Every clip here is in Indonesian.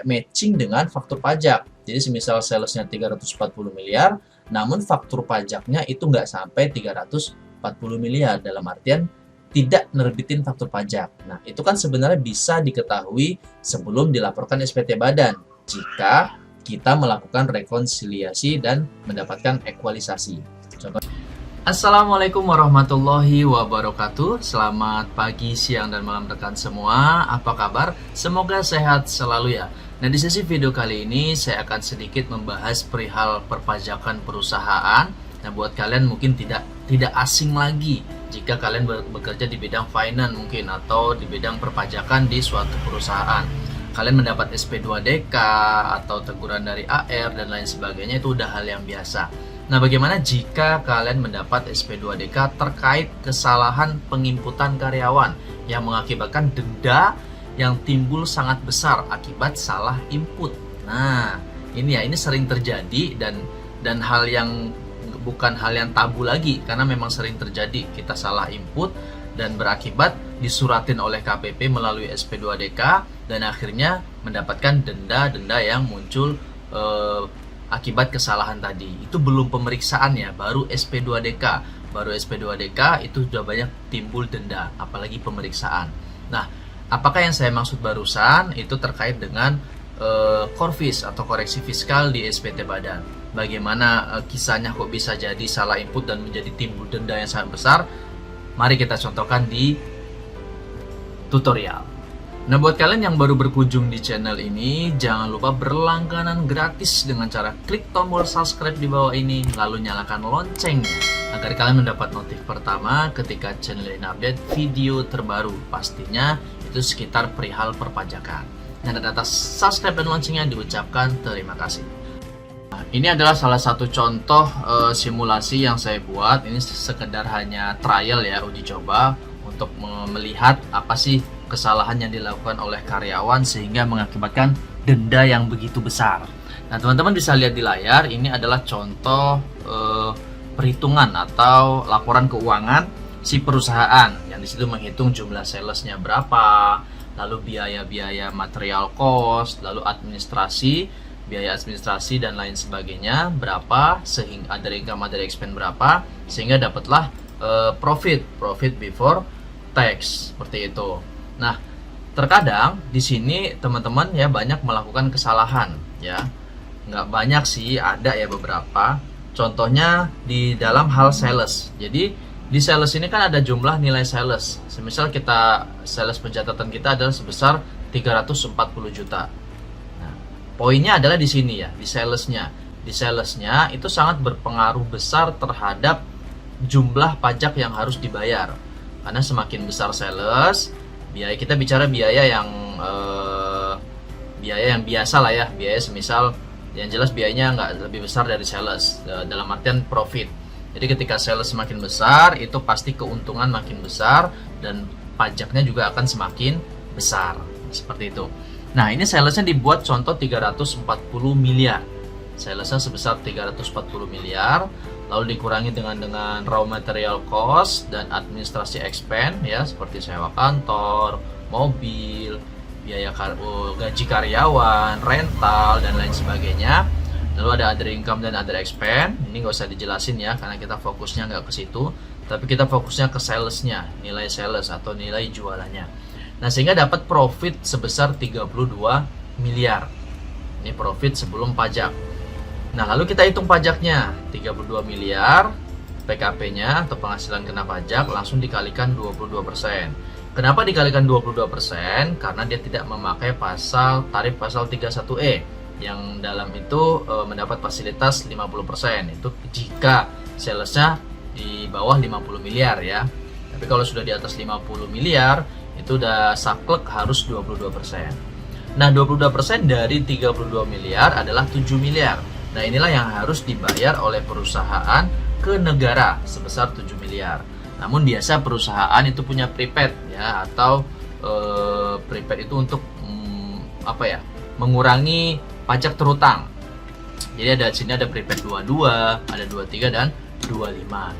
tidak matching dengan faktur pajak. Jadi semisal salesnya 340 miliar, namun faktur pajaknya itu nggak sampai 340 miliar, dalam artian tidak nerbitin faktur pajak. Nah, itu kan sebenarnya bisa diketahui sebelum dilaporkan SPT Badan jika kita melakukan rekonsiliasi dan mendapatkan ekualisasi. Contoh. Assalamualaikum warahmatullahi wabarakatuh. Selamat pagi, siang, dan malam rekan semua. Apa kabar? Semoga sehat selalu ya. Nah, di sesi video kali ini saya akan sedikit membahas perihal perpajakan perusahaan. Nah, buat kalian mungkin tidak asing lagi jika kalian bekerja di bidang finance mungkin atau di bidang perpajakan di suatu perusahaan. Kalian mendapat SP2DK atau teguran dari AR dan lain sebagainya, itu udah hal yang biasa. Nah, bagaimana jika kalian mendapat SP2DK terkait kesalahan penginputan karyawan yang mengakibatkan denda yang timbul sangat besar akibat salah input? Nah, ini sering terjadi dan hal yang bukan hal yang tabu lagi, karena memang sering terjadi kita salah input dan berakibat disuratin oleh KPP melalui SP2DK dan akhirnya mendapatkan denda yang muncul akibat kesalahan tadi. Itu belum pemeriksaan ya, baru SP2DK. Baru SP2DK itu sudah banyak timbul denda, apalagi pemeriksaan. Nah, apakah yang saya maksud barusan itu terkait dengan korfis atau koreksi fiskal di SPT Badan. Bagaimana kisahnya kok bisa jadi salah input dan menjadi timbul denda yang sangat besar? Mari kita contohkan di tutorial. Nah, buat kalian yang baru berkunjung di channel ini, jangan lupa berlangganan gratis dengan cara klik tombol subscribe di bawah ini, lalu nyalakan loncengnya agar kalian mendapat notif pertama ketika channel ini update video terbaru. Pastinya itu sekitar perihal perpajakan. Dan atas subscribe dan loncengnya diucapkan terima kasih. Nah, ini adalah salah satu contoh simulasi yang saya buat. Ini sekedar hanya trial ya, uji coba untuk melihat apa sih kesalahan yang dilakukan oleh karyawan sehingga mengakibatkan denda yang begitu besar. Nah, teman-teman bisa lihat di layar, ini adalah contoh perhitungan atau laporan keuangan si perusahaan yang disitu menghitung jumlah salesnya berapa, lalu biaya-biaya material cost, lalu biaya administrasi dan lain sebagainya berapa, sehingga ada income ada expense berapa, sehingga dapatlah profit before tax seperti itu. Nah, terkadang di sini teman-teman ya banyak melakukan kesalahan ya. Nggak banyak sih, ada ya beberapa. Contohnya di dalam hal sales. Jadi di sales ini kan ada jumlah nilai sales. Semisal sales pencatatan kita adalah sebesar 340 juta. Nah, poinnya adalah di sini ya, di salesnya. Di salesnya itu sangat berpengaruh besar terhadap jumlah pajak yang harus dibayar. Karena semakin besar sales, kita bicara biaya yang biasa lah ya, biaya semisal yang jelas biayanya nggak lebih besar dari sales dalam artian profit. Jadi ketika sales semakin besar, itu pasti keuntungan makin besar dan pajaknya juga akan semakin besar seperti itu. Nah, ini salesnya dibuat contoh 340 miliar. Salesnya sebesar 340 miliar, lalu dikurangi dengan raw material cost dan administrasi expense ya, seperti sewa kantor, mobil, biaya gaji karyawan, rental dan lain sebagainya. Lalu ada other income dan other expense. Ini nggak usah dijelasin ya, karena kita fokusnya nggak ke situ, tapi kita fokusnya ke salesnya, nilai sales atau nilai jualannya. Nah, sehingga dapat profit sebesar 32 miliar. Ini profit sebelum pajak. Nah, lalu kita hitung pajaknya, 32 miliar, PKP-nya atau penghasilan kena pajak langsung dikalikan 22%. Kenapa dikalikan 22%? Karena dia tidak memakai tarif pasal 31E yang dalam itu mendapat fasilitas 50%. Itu jika salesnya di bawah 50 miliar ya. Tapi kalau sudah di atas 50 miliar, itu udah saklek harus 22%. Nah, 22% dari 32 miliar adalah 7 miliar. Nah, inilah yang harus dibayar oleh perusahaan ke negara sebesar 7 miliar. Namun biasa perusahaan itu punya prepaid ya, atau prepaid itu untuk mengurangi pajak terutang. Jadi di sini ada prepaid 22, ada 23 dan 25.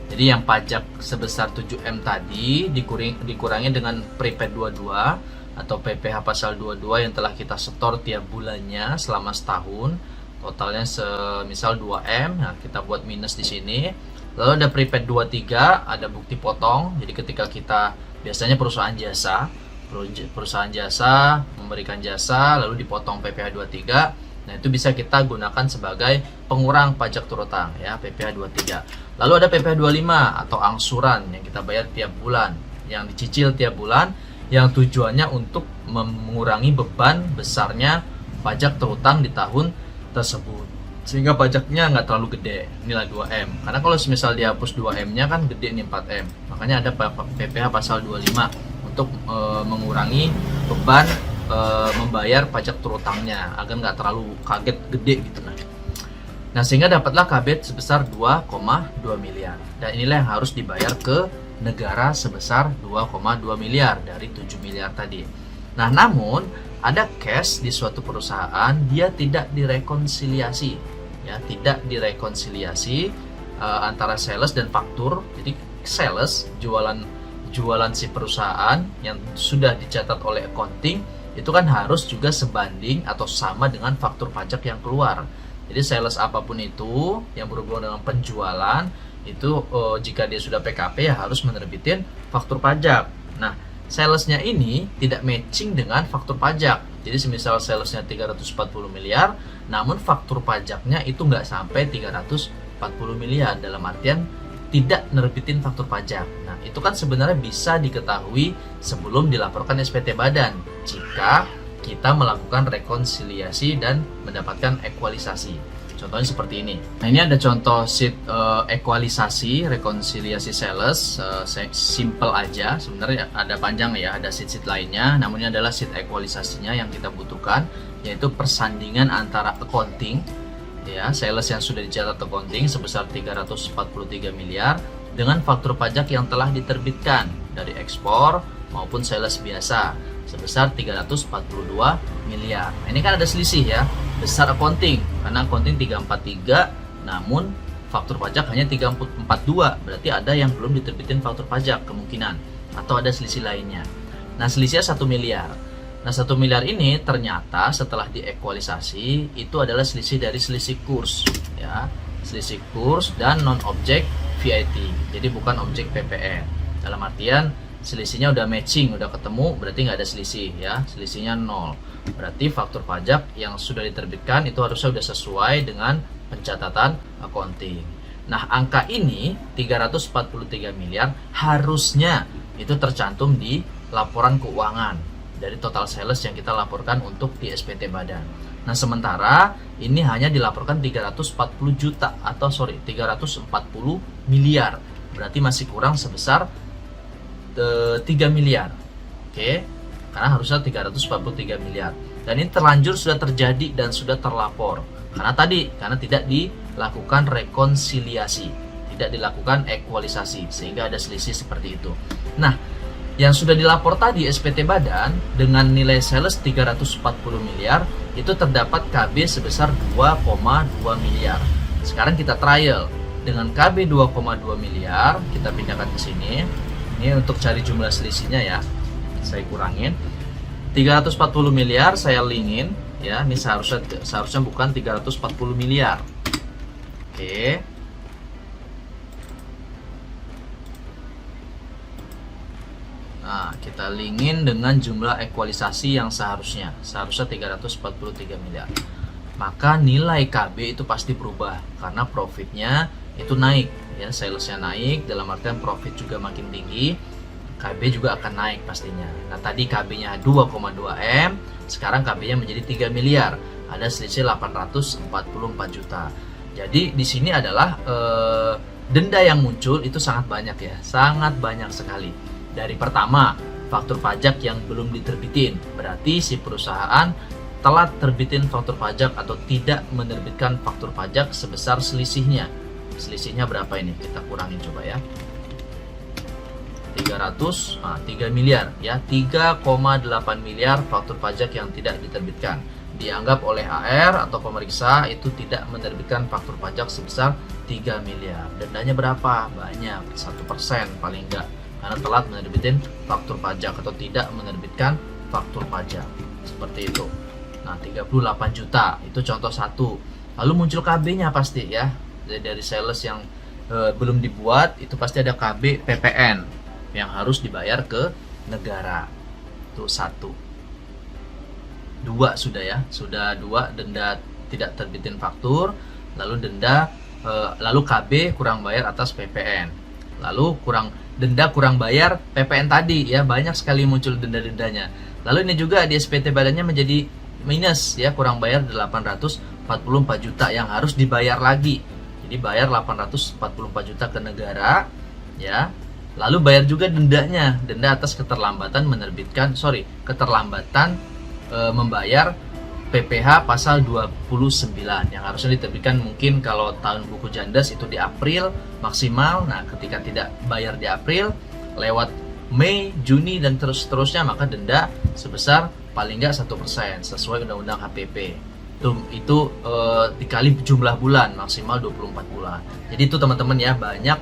Jadi yang pajak sebesar 7M tadi dikurangi dengan prepaid 22 atau PPh pasal 22 yang telah kita setor tiap bulannya selama setahun, totalnya semisal 2M. Nah, kita buat minus di sini. Lalu ada prepaid 23, ada bukti potong. Jadi ketika kita biasanya perusahaan jasa memberikan jasa lalu dipotong PPh 23. Nah, itu bisa kita gunakan sebagai pengurang pajak turut utang ya, PPh 23. Lalu ada PPh 25 atau angsuran yang kita bayar tiap bulan, yang dicicil tiap bulan, yang tujuannya untuk mengurangi beban besarnya pajak terutang di tahun tersebut, sehingga pajaknya nggak terlalu gede. Inilah 2M, karena kalau misal dihapus 2M nya kan gede nih 4M, makanya ada PPh pasal 25 untuk mengurangi beban membayar pajak terutangnya agar nggak terlalu kaget gede gitu. Nah, sehingga dapatlah KB sebesar 2,2 miliar, dan inilah yang harus dibayar ke negara sebesar 2,2 miliar dari 7 miliar tadi. Nah, namun ada cash di suatu perusahaan dia tidak direkonsiliasi ya, tidak direkonsiliasi antara sales dan faktur. Jadi sales jualan si perusahaan yang sudah dicatat oleh accounting itu kan harus juga sebanding atau sama dengan faktur pajak yang keluar. Jadi sales apapun itu yang berhubungan dengan penjualan itu jika dia sudah PKP ya harus menerbitin faktur pajak. Nah, salesnya ini tidak matching dengan faktur pajak. Jadi semisal salesnya 340 miliar, namun faktur pajaknya itu nggak sampai 340 miliar, dalam artian tidak nerbitin faktur pajak. Nah, itu kan sebenarnya bisa diketahui sebelum dilaporkan SPT Badan jika kita melakukan rekonsiliasi dan mendapatkan ekualisasi. Contohnya seperti ini. Nah, ini ada contoh sheet ekualisasi rekonsiliasi sales, simple aja. Sebenarnya ada panjang ya, ada sheet lainnya. Namun ini adalah sheet ekualisasinya yang kita butuhkan, yaitu persandingan antara accounting ya, sales yang sudah dicatat accounting sebesar 343 miliar dengan faktur pajak yang telah diterbitkan dari ekspor maupun sales biasa sebesar 342 miliar. Nah, ini kan ada selisih ya, besar accounting karena accounting 343 namun faktur pajak hanya 342, berarti ada yang belum diterbitin faktur pajak kemungkinan, atau ada selisih lainnya. Nah, selisihnya 1 miliar. Nah, 1 miliar ini ternyata setelah diekualisasi itu adalah selisih dari selisih kurs ya, selisih kurs dan non objek VAT. Jadi bukan objek PPN. Dalam artian selisihnya udah matching, udah ketemu, berarti nggak ada selisih ya, selisihnya 0. Berarti faktur pajak yang sudah diterbitkan itu harusnya sudah sesuai dengan pencatatan accounting. Nah, angka ini 343 miliar harusnya itu tercantum di laporan keuangan dari total sales yang kita laporkan untuk di SPT Badan. Nah, sementara ini hanya dilaporkan 340 juta atau 340 miliar. Berarti masih kurang sebesar 3 miliar. Oke. Karena harusnya 343 miliar. Dan ini terlanjur sudah terjadi dan sudah terlapor. Karena tidak dilakukan rekonsiliasi, tidak dilakukan ekualisasi sehingga ada selisih seperti itu. Nah, yang sudah dilapor tadi SPT Badan dengan nilai sales 340 miliar itu terdapat KB sebesar 2,2 miliar. Sekarang kita trial dengan KB 2,2 miliar, kita pindahkan ke sini. Ini untuk cari jumlah selisihnya ya. Saya kurangin. 340 miliar saya linkin ya. Ini seharusnya bukan 340 miliar. Oke. Nah, kita linkin dengan jumlah ekualisasi yang seharusnya 343 miliar. Maka nilai KB itu pasti berubah karena profitnya itu naik ya, salesnya naik, dalam artian profit juga makin tinggi, KB juga akan naik pastinya. Nah, tadi KB-nya 2,2 M, sekarang KB-nya menjadi 3 miliar. Ada selisih 844 juta. Jadi di sini adalah denda yang muncul itu sangat banyak ya, sangat banyak sekali. Dari pertama, faktur pajak yang belum diterbitin, berarti si perusahaan telat terbitin faktur pajak atau tidak menerbitkan faktur pajak sebesar selisihnya. Selisihnya berapa ini? Kita kurangin coba ya. 3 miliar ya, 3,8 miliar faktur pajak yang tidak diterbitkan. Dianggap oleh HR atau pemeriksa itu tidak menerbitkan faktur pajak sebesar 3 miliar. Dendanya berapa? Banyak, 1% paling enggak, karena telat menerbitin faktur pajak atau tidak menerbitkan faktur pajak. Seperti itu. Nah, 38 juta itu contoh satu. Lalu muncul KB-nya pasti ya. Dari sales yang belum dibuat itu pasti ada KB PPN yang harus dibayar ke negara. Itu satu. Dua sudah ya. Sudah dua, denda tidak terbitin faktur, lalu denda lalu KB kurang bayar atas PPN. Lalu denda kurang bayar PPN tadi ya, banyak sekali muncul denda-dendanya. Lalu ini juga di SPT badannya menjadi minus ya, kurang bayar 844 juta yang harus dibayar lagi. Jadi bayar 844 juta ke negara ya. Lalu bayar juga dendanya, denda atas keterlambatan membayar PPh pasal 29 yang harusnya diterbitkan mungkin kalau tahun buku Jandas itu di April maksimal. Nah, ketika tidak bayar di April, lewat Mei, Juni dan terus-terusnya, maka denda sebesar paling nggak 1% sesuai Undang-Undang HPP. Itu dikali jumlah bulan, maksimal 24 bulan. Jadi itu teman-teman ya, banyak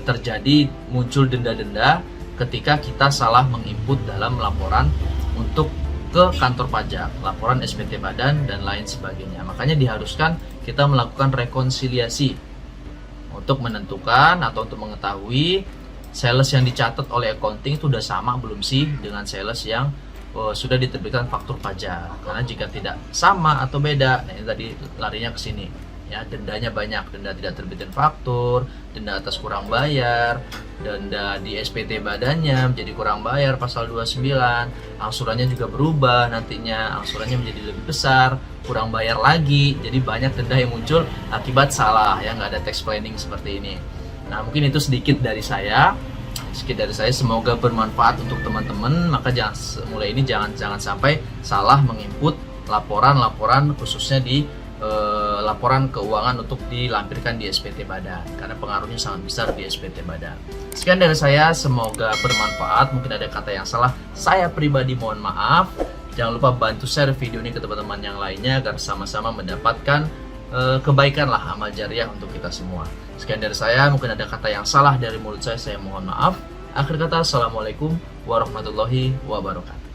terjadi muncul denda-denda ketika kita salah menginput dalam laporan untuk ke kantor pajak, laporan SPT badan dan lain sebagainya. Makanya diharuskan kita melakukan rekonsiliasi untuk menentukan atau untuk mengetahui sales yang dicatat oleh accounting itu udah sama belum sih dengan sales yang sudah diterbitkan faktur pajak. Karena jika tidak sama atau beda, nah ini tadi larinya ke sini. Ya, dendanya banyak, denda tidak terbitin faktur, denda atas kurang bayar, denda di SPT badannya menjadi kurang bayar pasal 29, angsurannya juga berubah nantinya, angsurannya menjadi lebih besar, kurang bayar lagi. Jadi banyak denda yang muncul akibat salah ya, nggak ada tax planning seperti ini. Nah, mungkin itu sedikit dari saya. Semoga bermanfaat untuk teman-teman. Maka mulai ini jangan sampai salah menginput laporan khususnya di laporan keuangan untuk dilampirkan di SPT badan, karena pengaruhnya sangat besar di SPT badan. Sekian dari saya, semoga bermanfaat. Mungkin ada kata yang salah, saya pribadi mohon maaf. Jangan lupa bantu share video ini ke teman-teman yang lainnya agar sama-sama mendapatkan kebaikan lah, amal jariah untuk kita semua. Sekian dari saya, mungkin ada kata yang salah dari mulut saya mohon maaf. Akhir kata, assalamualaikum warahmatullahi wabarakatuh.